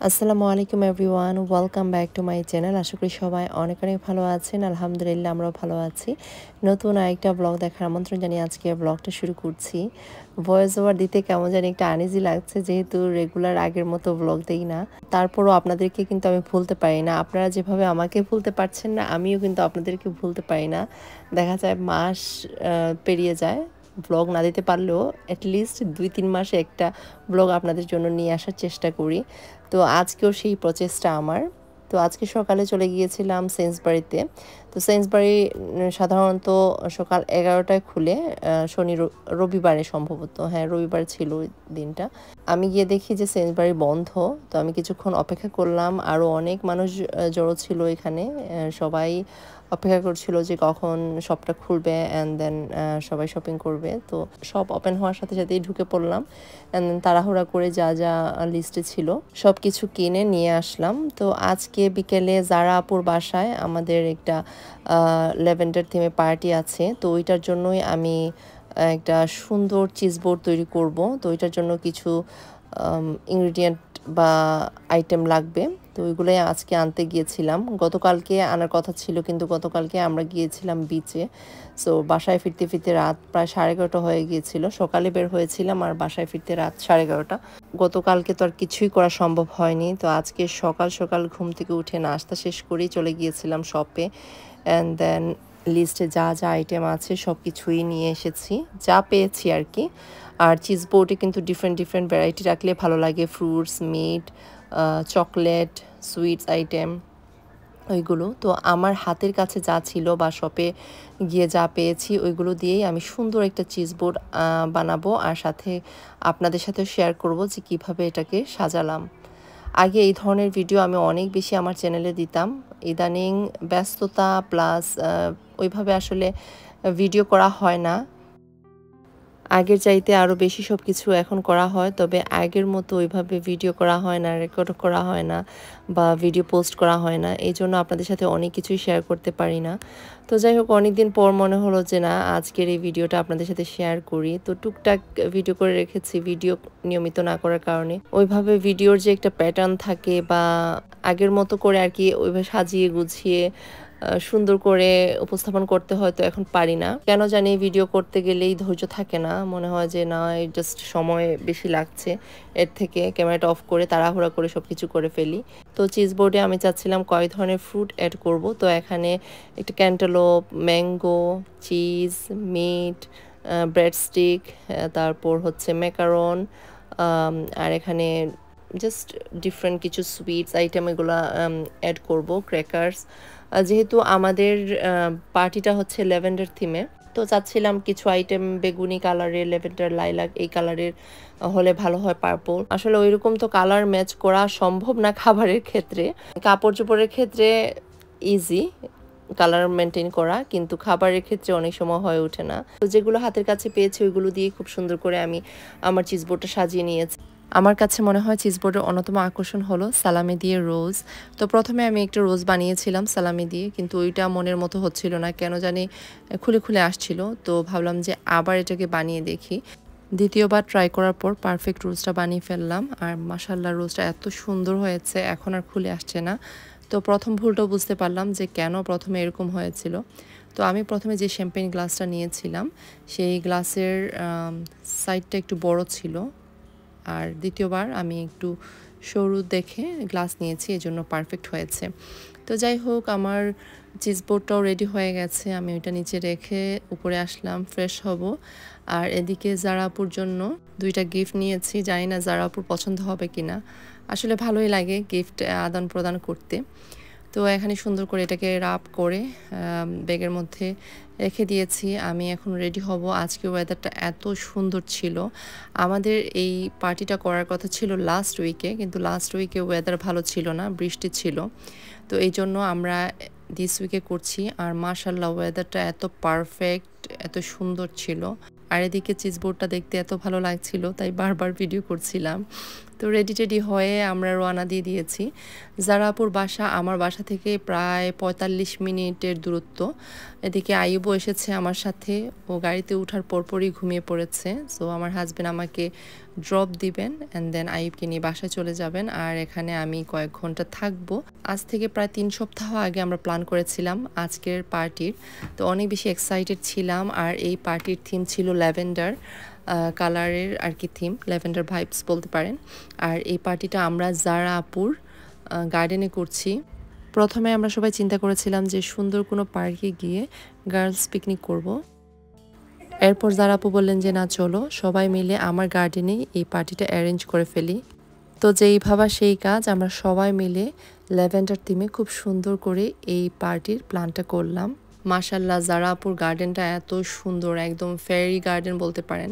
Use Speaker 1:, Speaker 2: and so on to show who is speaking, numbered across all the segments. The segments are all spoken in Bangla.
Speaker 1: আসসালামু আলাইকুম everyone, welcome back to my channel. আশা করি সবাই অনেক অনেক ভালো আছেন। আলহামদুলিল্লাহ আমরাও ভালো আছি। নতুন আরেকটা ব্লগ দেখার আমন্ত্রণ জানিয়ে আজকে ব্লগটা শুরু করছি। ভয়েস ওভার দিতে কেমন জানি একটা আনইজি লাগছে, যেহেতু রেগুলার আগের মতো ব্লগ দেই না। তারপরও আপনাদেরকে কিন্তু আমি ভুলতে পারি না। আপনারা যেভাবে আমাকে ভুলতে পারছেন না, আমিও কিন্তু আপনাদেরকে ভুলতে পারি না। দেখা যায় মাস পেরিয়ে যায়, ব্লগ না দিতে পারলেও অ্যাটলিস্ট 2-3 মাসে একটা ব্লগ আপনাদের জন্য নিয়ে আসার চেষ্টা করি। তো আজকেও সেই প্রচেষ্টা আমার। তো আজকে সকালে চলে গিয়েছিলাম সেন্সবাড়িতে। তো সেন্সবাড়ি সাধারণত সকাল 11টায় খুলে, রবিবারে সম্ভবত, হ্যাঁ রবিবার ছিল ওই দিনটা। আমি গিয়ে দেখি যে সেন্সবাড়ি বন্ধ। তো আমি কিছুক্ষণ অপেক্ষা করলাম, আরও অনেক মানুষ জড়ো ছিল এখানে। সবাই অপেক্ষা করছিল যে কখন শপটা খুলবে অ্যান্ড দেন সবাই শপিং করবে। তো শপ ওপেন হওয়ার সাথে সাথেই ঢুকে পড়লাম অ্যান্ড দেন তাড়াহুড়া করে যা যা লিস্টে ছিল সব কিছু কিনে নিয়ে আসলাম। তো আজকে বিকেলে জারা আপুর বাসায় আমাদের একটা ল্যাভেন্ডার থিমে পার্টি আছে। তো ওইটার জন্যই আমি একটা সুন্দর চিজবোর্ড তৈরি করব। তো ওইটার জন্য কিছু ইনগ্রিডিয়েন্ট বা আইটেম লাগবে। তো ওইগুলোই আজকে আনতে গিয়েছিলাম। গতকালকে আনার কথা ছিল, কিন্তু গতকালকে আমরা গিয়েছিলাম বিচে। সো বাসায় ফিরতে ফিরতে রাত প্রায় 11:30 হয়ে গিয়েছিল। সকালে বের হয়েছিলাম আর বাসায় ফিরতে রাত 11:30। গতকালকে তো আর কিছুই করা সম্ভব হয়নি। তো আজকে সকাল সকাল ঘুম থেকে উঠে নাস্তা শেষ করেই চলে গিয়েছিলাম শপে অ্যান্ড দেন লিস্টে যা যা আইটেম আছে সব কিছুই নিয়ে এসেছি, যা পেয়েছি আর কি। আর চিজ বোর্ডে কিন্তু ডিফারেন্ট ডিফারেন্ট ভ্যারাইটি রাখলে ভালো লাগে, fruits, meat, chocolate, sweets item ওইগুলো। তো আমার হাতের কাছে যা ছিল বা শপে গিয়ে যা পেয়েছি ওইগুলো দিয়েই আমি সুন্দর একটা চিজ বোর্ড বানাবো, আর সাথে আপনাদের সাথে শেয়ার করব যে কিভাবে এটাকে সাজালাম। আগে এই ধরনের ভিডিও আমি অনেক বেশি আমার চ্যানেলে দিতাম। ইদানিং ব্যস্ততা প্লাস ওইভাবে আসলে ভিডিও করা হয় না। আগের চাইতে আরও বেশি সব কিছু এখন করা হয়, তবে আগের মতো ওইভাবে ভিডিও করা হয় না, রেকর্ড করা হয় না বা ভিডিও পোস্ট করা হয় না। এই জন্য আপনাদের সাথে অনেক কিছুই শেয়ার করতে পারি না। তো যাই হোক, অনেক দিন পর মনে হলো যে না, আজকের এই ভিডিওটা আপনাদের সাথে শেয়ার করি। তো টুকটাক ভিডিও করে রেখেছি, ভিডিও নিয়মিত না করার কারণে ওইভাবে ভিডিওর যে একটা প্যাটার্ন থাকে বা আগের মতো করে আর কি ওইভাবে সাজিয়ে গুছিয়ে সুন্দর করে উপস্থাপন করতে হয়তো এখন পারি না। কেন জানি ভিডিও করতে গেলেই ধৈর্য থাকে না, মনে হয় যে না জাস্ট সময় বেশি লাগছে, এর থেকে ক্যামেরাটা অফ করে তাড়াহুড়া করে সব কিছু করে ফেলি। তো চিজ বোর্ডে আমি চাচ্ছিলাম কয়েক ধরনের ফ্রুট অ্যাড করব। তো এখানে একটা cantaloupe, mango, cheese, meat, bread stick, তারপর হচ্ছে ম্যাকারন, আর এখানে জাস্ট ডিফারেন্ট কিছু সুইটস আইটেম এগুলো অ্যাড করব, ক্র্যাকার্স। যেহেতু আমাদের পার্টিটা হচ্ছে ল্যাভেন্ডার থিমে, তো চাচ্ছিলাম কিছু আইটেম বেগুনি কালারের, ল্যাভেন্ডার, লাইলাক এই কালারের হলে ভালো হয়, পার্পল। আসলে ওইরকম তো কালার ম্যাচ করা সম্ভব না খাবারের ক্ষেত্রে। কাপড় চোপড়ের ক্ষেত্রে ইজি কালার মেনটেন করা, কিন্তু খাবারের ক্ষেত্রে অনেক সময় হয়ে ওঠে না। তো যেগুলো হাতের কাছে পেয়েছি ওইগুলো দিয়ে খুব সুন্দর করে আমি আমার চিজবোর্ডটা সাজিয়ে নিয়েছি। আমার কাছে মনে হয় চিজবোর্ডের অন্যতম আকর্ষণ হলো সালামি দিয়ে রোজ। তো প্রথমে আমি একটা রোজ বানিয়েছিলাম সালামি দিয়ে, কিন্তু ওইটা মনের মতো হচ্ছিল না, কেন জানি খুলে খুলে আসছিল। তো ভাবলাম যে আবার এটাকে বানিয়ে দেখি। দ্বিতীয়বার ট্রাই করার পর পারফেক্ট রোজটা বানিয়ে ফেললাম, আর মাশাল্লাহ রোজটা এত সুন্দর হয়েছে, এখন আর খুলে আসছে না। তো প্রথম ভুলটাও বুঝতে পারলাম যে কেন প্রথমে এরকম হয়েছিল। তো আমি প্রথমে যে শ্যাম্পেন গ্লাসটা নিয়েছিলাম সেই গ্লাসের সাইডটা একটু বড় ছিল, আর দ্বিতীয়বার আমি একটু সরু দেখে গ্লাস নিয়েছি, এজন্য পারফেক্ট হয়েছে। তো যাই হোক, আমার চিজবোর্ডটাও রেডি হয়ে গেছে। আমি ওইটা নিচে রেখে উপরে আসলাম ফ্রেশ হব। আর এদিকে জারা আপুর জন্য 2টা গিফট নিয়েছি, জানি না জারা আপুর পছন্দ হবে কিনা। আসলে ভালোই লাগে গিফট আদান প্রদান করতে। তো এখানে সুন্দর করে এটাকে রাপ করে ব্যাগের মধ্যে রেখে দিয়েছি। আমি এখন রেডি হব। আজকে ওয়েদারটা এত সুন্দর ছিল। আমাদের এই পার্টিটা করার কথা ছিল লাস্ট উইকে, কিন্তু লাস্ট উইকে ওয়েদার ভালো ছিল না, বৃষ্টি ছিল। তো এই জন্য আমরা দিস উইকে করছি। আর মাশাল্লাহ ওয়েদারটা এত পারফেক্ট, এত সুন্দর ছিল। আর এদিকে চিজবোর্ডটা দেখতে এত ভালো লাগছিল, তাই বারবার ভিডিও করছিলাম। তো রেডি টেডি হয়ে আমরা রওনা দিয়ে দিয়েছি। জারা আপুর বাসা আমার বাসা থেকে প্রায় ৪৫ মিনিটের দূরত্ব। এদিকে আইয়ুবও এসেছে আমার সাথে, ও গাড়িতে ওঠার পরপরই ঘুমিয়ে পড়েছে। সো আমার হাজব্যান্ড আমাকে ড্রপ দিবেন অ্যান্ড দেন আইয়ুবকে নিয়ে বাসায় চলে যাবেন, আর এখানে আমি কয়েক ঘন্টা থাকবো। আজ থেকে প্রায় ৩ সপ্তাহ আগে আমরা প্ল্যান করেছিলাম আজকের পার্টির, তো অনেক বেশি এক্সাইটেড ছিলাম। আর এই পার্টির থিম ছিল ল্যাভেন্ডার কালারের আর কি, থিম ল্যাভেন্ডার ভাইবস বলতে পারেন। আর এই পার্টিটা আমরা জারা আপুর গার্ডেনে করছি। প্রথমে আমরা সবাই চিন্তা করেছিলাম যে সুন্দর কোনো পার্কে গিয়ে গার্লস পিকনিক করব। এরপর জারা আপু বললেন যে না, চলো সবাই মিলে আমার গার্ডেনেই এই পার্টিটা অ্যারেঞ্জ করে ফেলি। তো যেই ভাবা সেই কাজ, আমরা সবাই মিলে ল্যাভেন্ডার থিমে খুব সুন্দর করে এই পার্টির প্ল্যানটা করলাম। মাশাল্লাহ, জারা আপুর গার্ডেনটা এত সুন্দর, একদম ফেয়ারি গার্ডেন বলতে পারেন।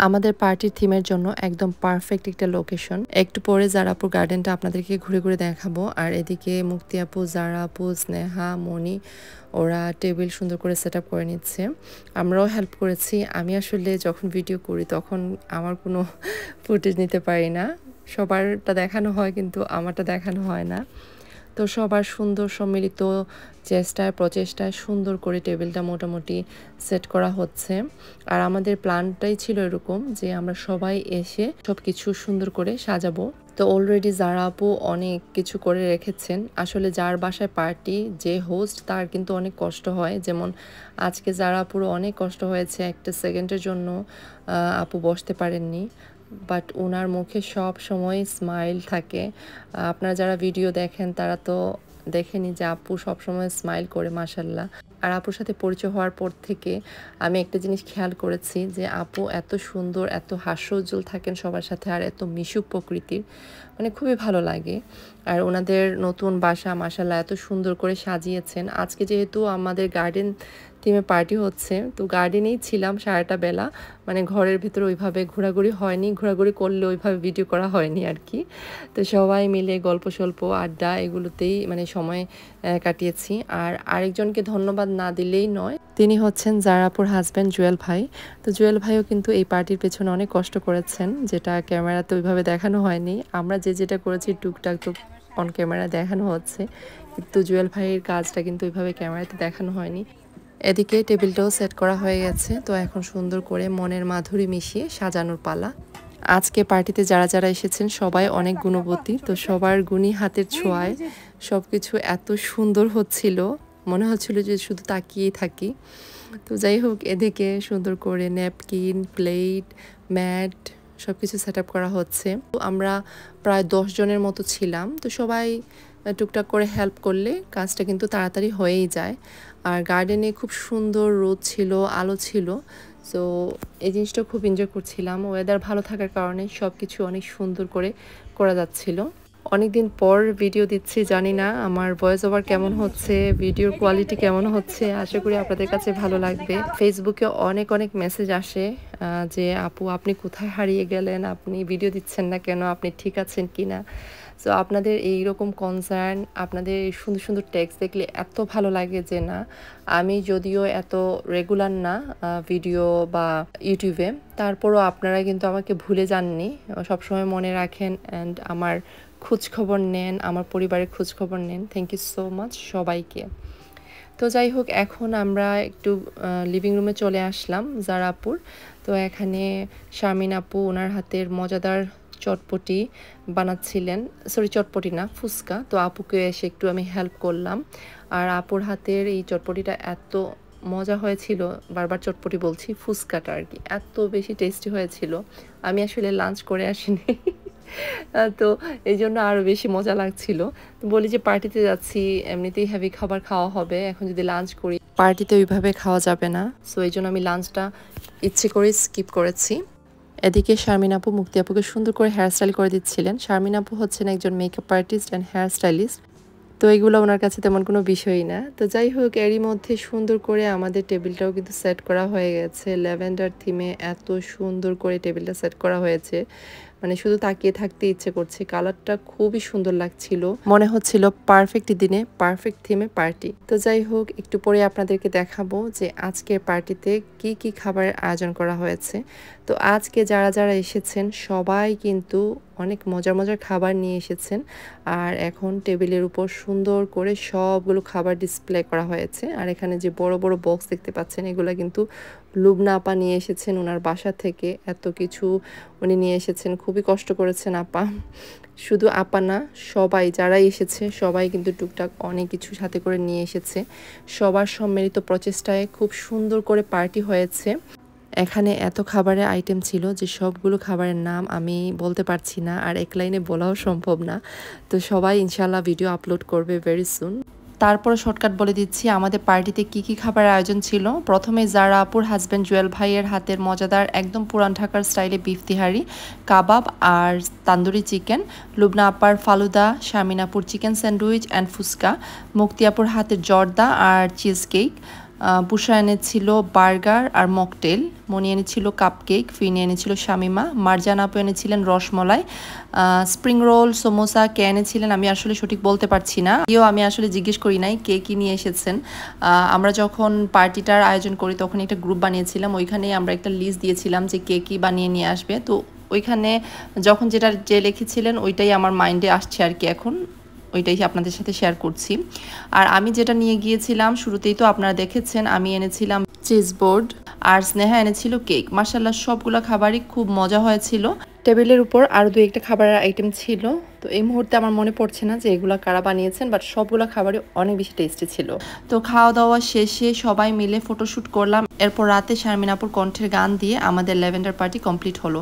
Speaker 1: আমাদের পার্টির থিমের জন্য একদম পারফেক্ট একটা লোকেশন। একটু পরে জারা আপুর গার্ডেনটা আপনাদেরকে ঘুরে ঘুরে দেখাবো। আর এদিকে মুক্তি আপু, জারা আপু, স্নেহা, মনি ওরা টেবিল সুন্দর করে সেট আপ করে নিচ্ছে। আমরাও হেল্প করেছি। আমি আসলে যখন ভিডিও করি তখন আমার কোনো ফুটেজ নিতে পারি না, সবারটা দেখানো হয় কিন্তু আমারটা দেখানো হয় না। তো সবার সুন্দর সম্মিলিত চেষ্টায় প্রচেষ্টায় সুন্দর করে টেবিলটা মোটামুটি সেট করা হচ্ছে। আর আমাদের প্ল্যানটাই ছিল এরকম যে আমরা সবাই এসে সব কিছু সুন্দর করে সাজাবো। তো অলরেডি জারা আপু অনেক কিছু করে রেখেছেন। আসলে যার বাসায় পার্টি, যে হোস্ট, তার কিন্তু অনেক কষ্ট হয়। যেমন আজকে জারা আপুর অনেক কষ্ট হয়েছে, একটা সেকেন্ডের জন্য আপু বসতে পারেননি, বাট ওনার মুখে সব সময় স্মাইল থাকে। আপনারা যারা ভিডিও দেখেন তারা তো দেখেনি যে আপু সব সময় স্মাইল করে, মাশাল্লাহ। আর আপুর সাথে পরিচয় হওয়ার পর থেকে আমি একটা জিনিস খেয়াল করেছি যে আপু এত সুন্দর, এত হাস্যোজ্জ্বল থাকেন সবার সাথে, আর এত মিশুক প্রকৃতির, মানে খুবই ভালো লাগে। আর ওনাদের নতুন বাসা মাশাল্লাহ এত সুন্দর করে সাজিয়েছেন। আজকে যেহেতু আমাদের গার্ডেন থিমে পার্টি হচ্ছে, তো গার্ডেনেই ছিলাম সারাটা বেলা, মানে ঘরের ভিতরে ওইভাবে ঘোরাঘুরি হয়নি, ঘোরাঘুরি করলে ওইভাবে ভিডিও করা হয়নি আর কি। তো সবাই মিলে গল্প সল্প আড্ডা এগুলোতেই মানে সময় কাটিয়েছি। আর আরেকজনকে ধন্যবাদ না দিলেই নয়, তিনি হচ্ছেন জারা আপুর হাজব্যান্ড জুয়েল ভাই। তো জুয়েল ভাইও কিন্তু এই পার্টির পেছনে অনেক কষ্ট করেছেন, যেটা ক্যামেরাতে ওইভাবে দেখানো হয়নি। আমরা যেটা করেছি টুকটাক তো অন ক্যামেরা দেখানো হচ্ছে, কিন্তু জুয়েল ভাইয়ের কাজটা কিন্তু ওইভাবে ক্যামেরাতে দেখানো হয়নি। এদিকে টেবিলটাও সেট করা হয়ে গেছে। তো এখন সুন্দর করে মনের মাধুরী মিশিয়ে সাজানোর পালা। আজকে পার্টিতে যারা যারা এসেছেন সবাই অনেক গুণবতী, তো সবার গুণী হাতের ছোঁয়ায় সবকিছু এত সুন্দর হচ্ছিল, মনে হচ্ছিল যে শুধু তাকিয়েই থাকি। তো যাই হোক, এদিকে সুন্দর করে ন্যাপকিন, প্লেট, ম্যাট সব কিছু সেট আপ করা হচ্ছে। তো আমরা প্রায় 10 জনের মতো ছিলাম, তো সবাই টুকটাক করে হেল্প করলে কাজটা কিন্তু তাড়াতাড়ি হয়েই যায়। আর গার্ডেনে খুব সুন্দর রোদ ছিল, আলো ছিল। সো এই জিনিসটা খুব এনজয় করছিলাম। ওয়েদার ভালো থাকার কারণে সব কিছু অনেক সুন্দর করে করা যাচ্ছিল। অনেকদিন পর ভিডিও দিচ্ছি, জানি না আমার ভয়েস ওভার কেমন হচ্ছে, ভিডিওর কোয়ালিটি কেমন হচ্ছে। আশা করি আপনাদের কাছে ভালো লাগবে। ফেসবুকে অনেক অনেক মেসেজ আসে যে আপু আপনি কোথায় হারিয়ে গেলেন, আপনি ভিডিও দিচ্ছেন না কেন, আপনি ঠিক আছেন কি না। সো আপনাদের এইরকম কনসার্ন, আপনাদের এই সুন্দর সুন্দর টেক্সট দেখলে এত ভালো লাগে যে না, আমি যদিও এত রেগুলার না ভিডিও বা ইউটিউবে, তারপরও আপনারা কিন্তু আমাকে ভুলে যাননি, সবসময় মনে রাখেন অ্যান্ড আমার খোঁজখবর নেন, আমার পরিবারের খোঁজখবর নেন। থ্যাংক ইউ সো মাচ সবাইকে। তো যাই হোক, এখন আমরা একটু লিভিং রুমে চলে আসলাম জারা আপুর। তো এখানে শারমিন আপু ওনার হাতের মজাদার চটপটি বানাচ্ছিলেন, সরি চটপটি না, ফুচকা। তো আপুকে এসে একটু আমি হেল্প করলাম। আর আপুর হাতের এই চটপটিটা এত মজা হয়েছিল, বারবার চটপটি বলছি, ফুচকাটা আর কি এত বেশি টেস্টি হয়েছিল। আমি আসলে লাঞ্চ করে আসিনি তো এই জন্য আরও বেশি মজা লাগছিল। তো বলি যে পার্টিতে যাচ্ছি, এমনিতেই হেভি খাবার খাওয়া হবে, এখন যদি লাঞ্চ করি পার্টিতে ওইভাবে খাওয়া যাবে না। সো এই জন্য আমি লাঞ্চটা ইচ্ছে করে স্কিপ করেছি। এদিকে শারমিন আপু মুক্তি আপুকে সুন্দর করে হেয়ার স্টাইল করে দিচ্ছিলেন। শারমিন আপু হচ্ছেন একজন makeup artist and hair stylist, তো এগুলো ওনার কাছে তেমন কোনো বিষয়ই না। তো যাই হোক, এরই মধ্যে সুন্দর করে আমাদের টেবিলটাও কিন্তু সেট করা হয়ে গেছে। ল্যাভেন্ডার থিমে এত সুন্দর করে টেবিলটা সেট করা হয়েছে, মানে শুধু তাকিয়ে থাকতে ইচ্ছে করছে। কালারটা খুবই সুন্দর লাগছিল, মনে হচ্ছিল পারফেক্ট দিনে পারফেক্ট থিমে পার্টি। তো যাই হোক, একটু পরে আপনাদেরকে দেখাবো যে আজকের পার্টিতে কি কি খাবারের আয়োজন করা হয়েছে। তো আজকে যারা যারা এসেছেন সবাই কিন্তু অনেক মজার মজার খাবার নিয়ে এসেছেন, আর এখন টেবিলের উপর সুন্দর করে সবগুলো খাবার ডিসপ্লে করা হয়েছে। আর এখানে যে বড় বড় বক্স দেখতে পাচ্ছেন, এগুলো কিন্তু লুবনা আপা নিয়ে এসেছেন ওনার বাসা থেকে। এত কিছু উনি নিয়ে এসেছেন, খুবই কষ্ট করেছেন আপা। শুধু আপা না, সবাই যারাই এসেছে সবাই কিন্তু টুকটাক অনেক কিছু সাথে করে নিয়ে এসেছে। সবার সম্মিলিত প্রচেষ্টায় খুব সুন্দর করে পার্টি হয়েছে। এখানে এত খাবারের আইটেম ছিল যে সবগুলো খাবারের নাম আমি বলতে পারছি না, আর এক লাইনে বলাও সম্ভব না। তো সবাই ইনশাল্লাহ ভিডিও আপলোড করবে ভেরি সুন। তারপরে শর্টকাট বলে দিচ্ছি আমাদের পার্টিতে কি কি খাবারের আয়োজন ছিল। প্রথমে জারা আপুর হাজব্যান্ড জুয়েল ভাইয়ের হাতের মজাদার একদম পুরান ঢাকার স্টাইলে বিফ তিহারি, কাবাব আর তান্দুরি চিকেন, লুবনা আপার ফালুদা, শামিনাপুর চিকেন স্যান্ডউইচ অ্যান্ড ফুচকা, মুক্তিয়াপুর হাতের জর্দা আর চিজ কেক, পুষা এনেছিল বার্গার আর মকটেল, মনি এনেছিল কাপকেক, ফিনি এনেছিল শামিমা, মারজান আপু এনেছিলেন রসমলাই, স্প্রিং রোল, সমোসা কে এনেছিলেন আমি আসলে সঠিক বলতে পারছি না, আমি আসলে জিজ্ঞেস করি নাই কে কি নিয়ে এসেছেন। আমরা যখন পার্টিটার আয়োজন করি তখন একটা গ্রুপ বানিয়েছিলাম, ওইখানেই আমরা একটা লিস্ট দিয়েছিলাম যে কে কি বানিয়ে নিয়ে আসবে। তো ওইখানে যখন যে লিখেছিলেন ওইটাই আমার মাইন্ডে আসছে আর কি, এখন ওইটাই আপনাদের সাথে শেয়ার করছি। আর আমি যেটা নিয়ে গিয়েছিলাম শুরুতেই তো আপনারা দেখেছেন, আমি এনেছিলাম চিজ বোর্ড আর স্নেহা এনেছিল কেক। মাশাআল্লাহ সবগুলো খাবারই খুব মজা হয়েছিল। টেবিলের উপর আরও দু একটা খাবারের আইটেম ছিল, তো এই মুহূর্তে আমার মনে পড়ছে না যে এগুলো কারা বানিয়েছেন, বাট সবগুলো খাবারই অনেক বেশি টেস্টি ছিল। তো খাওয়া দাওয়া শেষে সবাই মিলে ফটোশ্যুট করলাম। এরপর রাতে শারমিন আপুর কণ্ঠের গান দিয়ে আমাদের ল্যাভেন্ডার পার্টি কমপ্লিট হলো।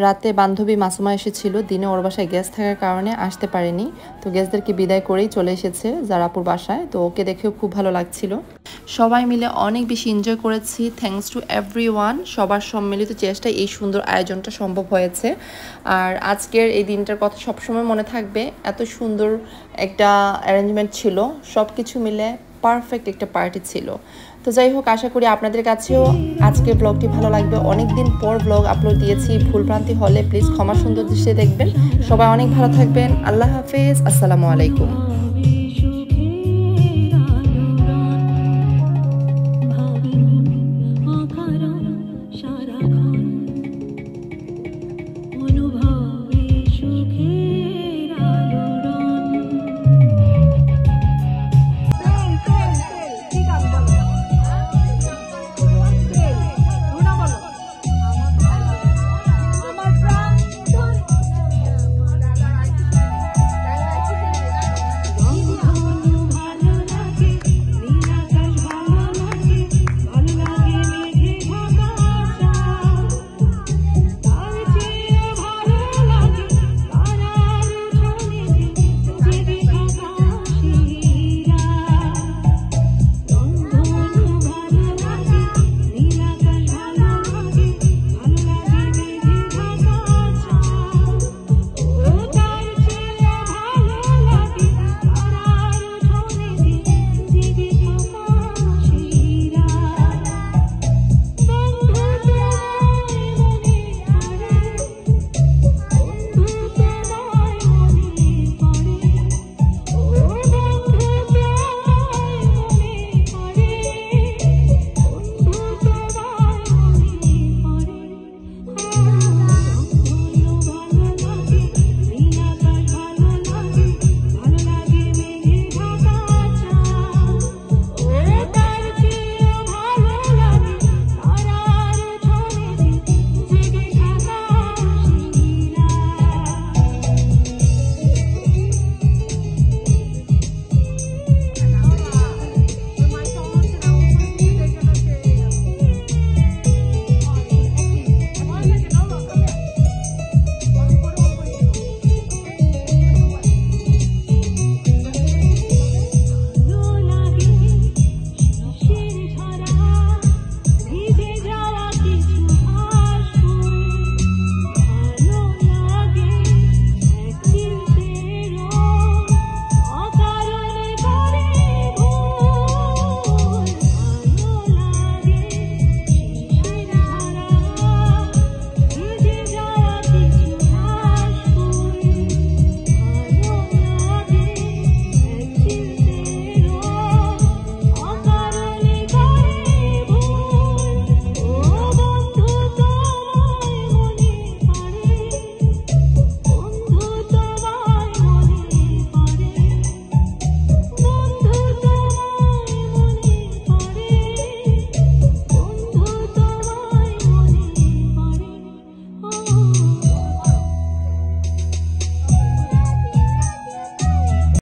Speaker 1: রাতে বান্ধবী মাসুমা এসেছিল, দিনে ওর বাসায় গ্যাস থাকার কারণে আসতে পারেনি। তো গ্যাসদেরকে বিদায় করেই চলে এসেছে জারাপুর বাসায়, তো ওকে দেখেও খুব ভালো লাগছিল। সবাই মিলে অনেক বেশি এনজয় করেছি। থ্যাঙ্কস টু এভরিওয়ান, সবার সম্মিলিত চেষ্টায় এই সুন্দর আয়োজনটা সম্ভব হয়েছে। আর আজকের এই দিনটার কথা সবসময় মনে থাকবে, এত সুন্দর একটা অ্যারেঞ্জমেন্ট ছিল, সব কিছু মিলে পারফেক্ট একটা পার্টি ছিল। তো যাই হোক, আশা করি আপনাদের কাছেও আজকের ব্লগটি ভালো লাগবে। অনেক দিন পর ব্লগ আপলোড দিয়েছি, ভুলভ্রান্তি হলে প্লিজ ক্ষমা সুন্দর দৃষ্টিতে দেখবেন। সবাই অনেক ভালো থাকবেন। আল্লাহ হাফেজ, আসসালামু আলাইকুম।